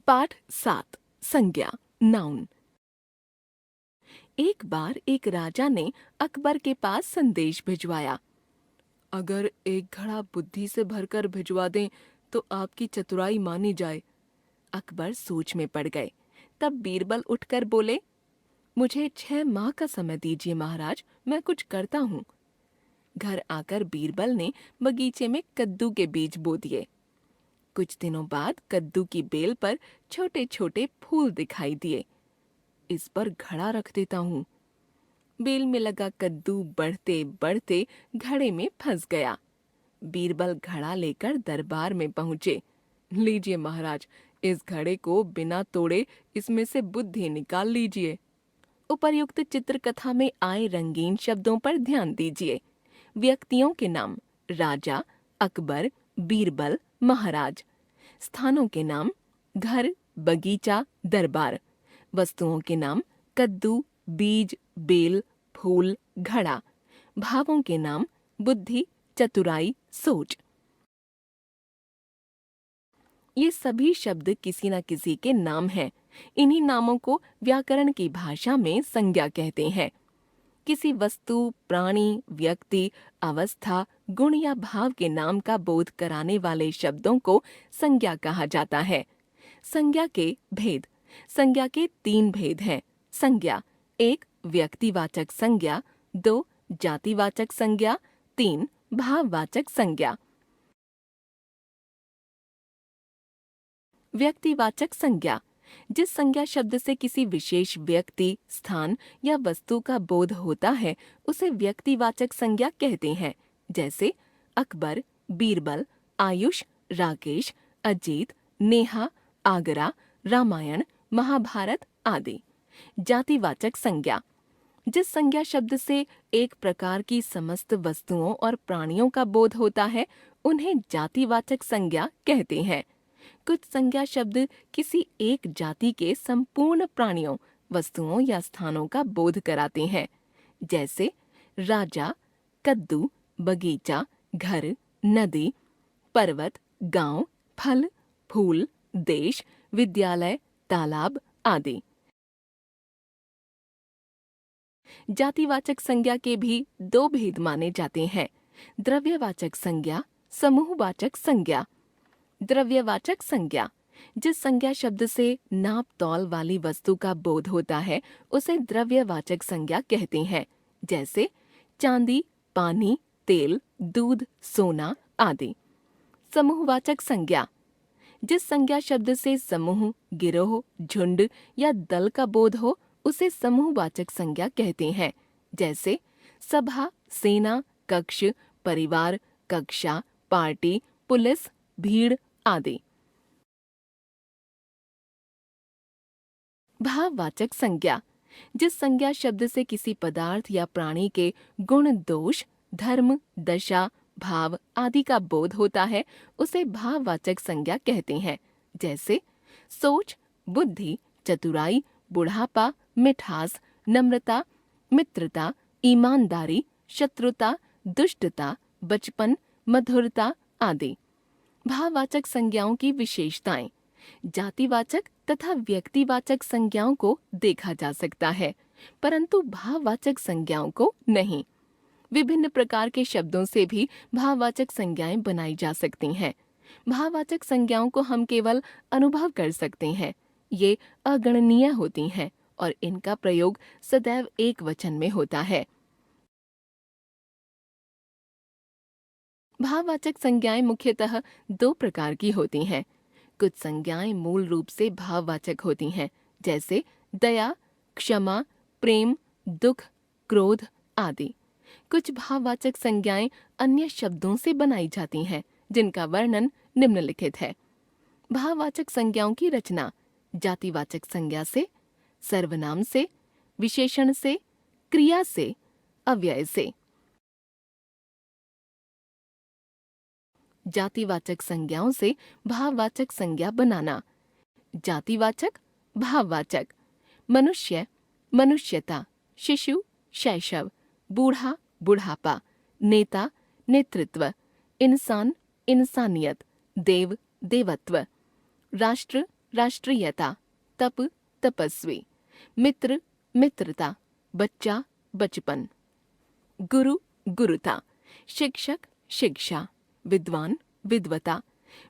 पाठ 7 संज्ञा नाउन। एक बार एक राजा ने अकबर के पास संदेश भिजवाया। अगर एक घड़ा बुद्धि से भरकर भिजवा दें तो आपकी चतुराई मानी जाए। अकबर सोच में पड़ गए। तब बीरबल उठकर बोले, मुझे 6 माह का समय दीजिए महाराज, मैं कुछ करता हूँ। घर आकर बीरबल ने बगीचे में कद्दू के बीज बो दिए। कुछ दिनों बाद कद्दू की बेल पर छोटे छोटे फूल दिखाई दिए। इस पर घड़ा रख देता हूँ। बेल में लगा कद्दू बढ़ते बढ़ते घड़े में फंस गया। बीरबल घड़ा लेकर दरबार में पहुंचे। लीजिए महाराज, इस घड़े को बिना तोड़े इसमें से बुद्धि निकाल लीजिए। उपर्युक्त चित्रकथा में आए रंगीन शब्दों पर ध्यान दीजिए। व्यक्तियों के नाम राजा, अकबर, बीरबल, महाराज। स्थानों के नाम घर, बगीचा, दरबार। वस्तुओं के नाम कद्दू, बीज, बेल, फूल, घड़ा। भावों के नाम बुद्धि, चतुराई, सोच। ये सभी शब्द किसी न किसी के नाम हैं। इन्हीं नामों को व्याकरण की भाषा में संज्ञा कहते हैं। किसी वस्तु, प्राणी, व्यक्ति, अवस्था, गुण या भाव के नाम का बोध कराने वाले शब्दों को संज्ञा कहा जाता है। संज्ञा के भेद। संज्ञा के 3 भेद हैं। संज्ञा 1 व्यक्तिवाचक संज्ञा, 2 जातिवाचक संज्ञा, 3 भाववाचक संज्ञा। व्यक्तिवाचक संज्ञा जिस संज्ञा शब्द से किसी विशेष व्यक्ति, स्थान या वस्तु का बोध होता है उसे व्यक्तिवाचक संज्ञा कहते हैं। जैसे अकबर, बीरबल, आयुष, राकेश, अजीत, नेहा, आगरा, रामायण, महाभारत आदि। जातिवाचक संज्ञा जिस संज्ञा शब्द से एक प्रकार की समस्त वस्तुओं और प्राणियों का बोध होता है उन्हें जातिवाचक संज्ञा कहते हैं। कुछ संज्ञा शब्द किसी एक जाति के संपूर्ण प्राणियों, वस्तुओं या स्थानों का बोध कराते हैं। जैसे राजा, कद्दू, बगीचा, घर, नदी, पर्वत, गांव, फल, फूल, देश, विद्यालय, तालाब आदि। जातिवाचक संज्ञा के भी 2 भेद माने जाते हैं। द्रव्यवाचक संज्ञा, समूहवाचक संज्ञा। द्रव्यवाचक संज्ञा जिस संज्ञा शब्द से नाप तौल वाली वस्तु का बोध होता है उसे द्रव्यवाचक संज्ञा कहते हैं। जैसे चांदी, पानी, तेल, दूध, सोना आदि। समूहवाचक संज्ञा जिस संज्ञा शब्द से समूह, गिरोह, झुंड या दल का बोध हो उसे समूहवाचक संज्ञा कहते हैं। जैसे सभा, सेना, कक्ष, परिवार, कक्षा, पार्टी, पुलिस, भीड़ आदि। भाववाचक संज्ञा जिस संज्ञा शब्द से किसी पदार्थ या प्राणी के गुण, दोष, धर्म, दशा, भाव आदि का बोध होता है उसे भाववाचक संज्ञा कहते हैं। जैसे सोच, बुद्धि, चतुराई, बुढ़ापा, मिठास, नम्रता, मित्रता, ईमानदारी, शत्रुता, दुष्टता, बचपन, मधुरता आदि। भाववाचक संज्ञाओं की विशेषताएं। जातिवाचक तथा व्यक्तिवाचक संज्ञाओं को देखा जा सकता है परंतु भाववाचक संज्ञाओं को नहीं। विभिन्न प्रकार के शब्दों से भी भाववाचक संज्ञाएं बनाई जा सकती हैं। भाववाचक संज्ञाओं को हम केवल अनुभव कर सकते हैं। ये अगणनीय होती हैं और इनका प्रयोग सदैव एक वचन में होता है। भाववाचक संज्ञाएं मुख्यतः 2 प्रकार की होती हैं। कुछ संज्ञाएं मूल रूप से भाववाचक होती हैं, जैसे दया, क्षमा, प्रेम, दुख, क्रोध आदि। कुछ भाववाचक संज्ञाएं अन्य शब्दों से बनाई जाती हैं, जिनका वर्णन निम्नलिखित है। भाववाचक संज्ञाओं की रचना जातिवाचक संज्ञा से, सर्वनाम से, विशेषण से, क्रिया से, अव्यय से। जातिवाचक संज्ञाओं से भाववाचक संज्ञा बनाना। जातिवाचक, भाववाचक। मनुष्य, मनुष्यता। शिशु, शैशव। बूढ़ा, बुढ़ापा। नेता, नेतृत्व। इंसान, इंसानियत। देव, देवत्व। राष्ट्र, राष्ट्रीयता, तप तपस्वी, मित्र मित्रता, बच्चा बचपन, गुरु गुरुता, शिक्षक शिक्षा, विद्वान विद्वता,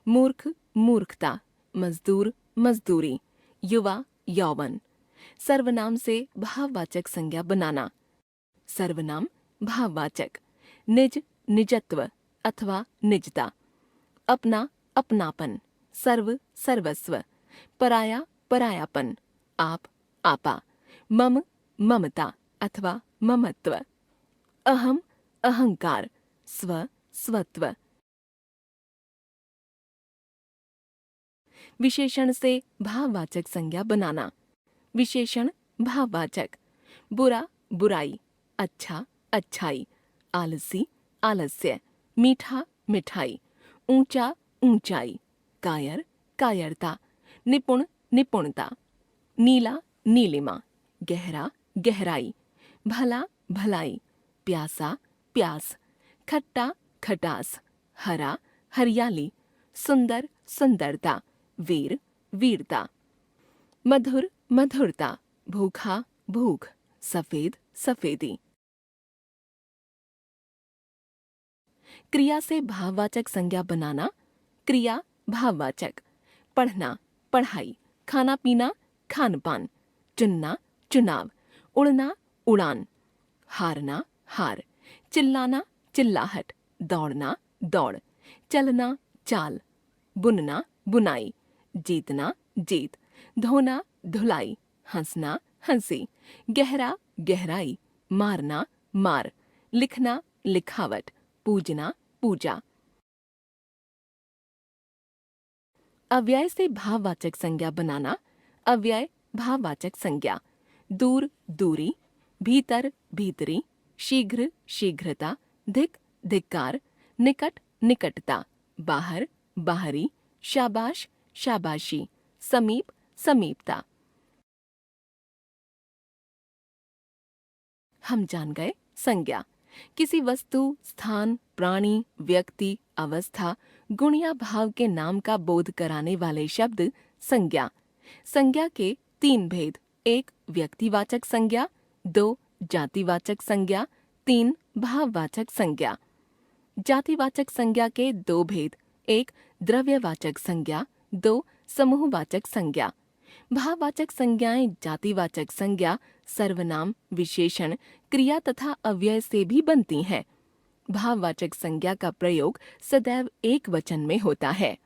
मूर्ख मूर्खता, मजदूर मजदूरी, युवा यौवन। सर्वनाम से भाववाचक संज्ञा बनाना। सर्वनाम भाववाचक, निज निजत्व अथवा निजता, अपना अपनापन, सर्व सर्वस्व, पराया परायापन, आप आपा, मम ममता अथवा ममत्व, अहम अहंकार, स्व स्वत्व। विशेषण से भाववाचक संज्ञा बनाना। विशेषण भाववाचक, बुरा बुराई, अच्छा अच्छाई, आलसी आलस्य, मीठा मिठाई, ऊंचा ऊंचाई, कायर कायरता, निपुण निपुणता, नीला नीलिमा, गहरा गहराई, भला भलाई, प्यासा प्यास, खट्टा खटास, हरा हरियाली, सुंदर सुंदरता, वीर वीरता, मधुर मधुरता, भूखा भूख, सफेद सफेदी। क्रिया से भाववाचक संज्ञा बनाना। क्रिया भाववाचक, पढ़ना पढ़ाई, खाना पीना खान पान, चुनना चुनाव, उड़ना उड़ान, हारना हार, चिल्लाना चिल्लाहट, दौड़ना दौड़, चलना चाल, बुनना बुनाई, जीतना जीत, धोना धुलाई, हंसना हंसी, गहरा गहराई, मारना मार, लिखना लिखावट, पूजना पूजा। अव्यय से भाववाचक संज्ञा बनाना। अव्यय भाववाचक संज्ञा, दूर दूरी, भीतर भीतरी, शीघ्र शीघ्रता, धिक धिक्कार, निकट निकटता, बाहर बाहरी, शाबाश शाबाशी, समीप समीपता। हम जान गए संज्ञा, किसी वस्तु स्थान प्राणी व्यक्ति अवस्था गुण या भाव के नाम का बोध कराने वाले शब्द संज्ञा। संज्ञा के तीन भेद, एक व्यक्तिवाचक संज्ञा, दो जातिवाचक संज्ञा, तीन भाववाचक संज्ञा। जातिवाचक संज्ञा के दो भेद, एक द्रव्यवाचक संज्ञा, दो समूहवाचक संज्ञा। भाववाचक संज्ञाएं जातिवाचक संज्ञा, सर्वनाम विशेषण क्रिया तथा अव्यय से भी बनती हैं। भाववाचक संज्ञा का प्रयोग सदैव एक वचन में होता है।